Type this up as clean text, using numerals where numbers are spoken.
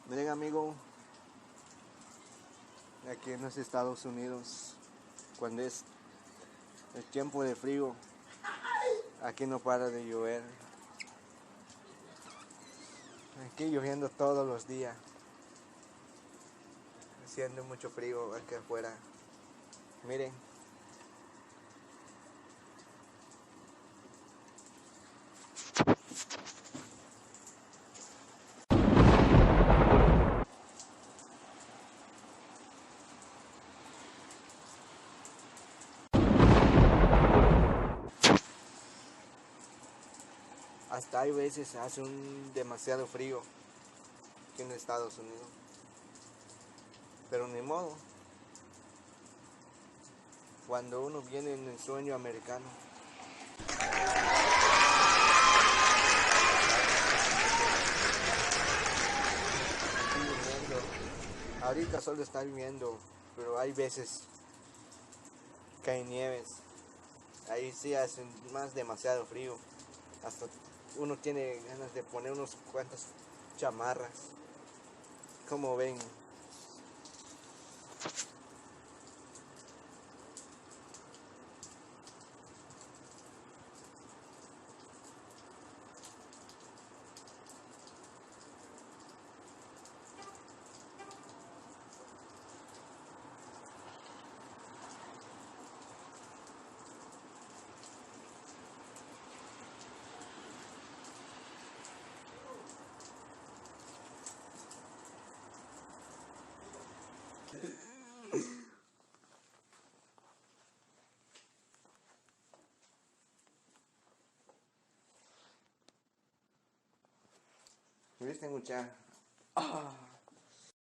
Miren, amigo, aquí en los Estados Unidos, cuando es el tiempo de frío, aquí no para de llover. Aquí lloviendo todos los días, haciendo mucho frío aquí afuera. Miren, hasta hay veces hace un demasiado frío aquí en Estados Unidos, pero ni modo, cuando uno viene en el sueño americano. Aquí lloviendo. Ahorita solo está lloviendo, pero hay veces que hay nieves. Ahí sí hace más demasiado frío. Hasta uno tiene ganas de poner unos cuantas chamarras. Como ven. ¿Viste, muchacha?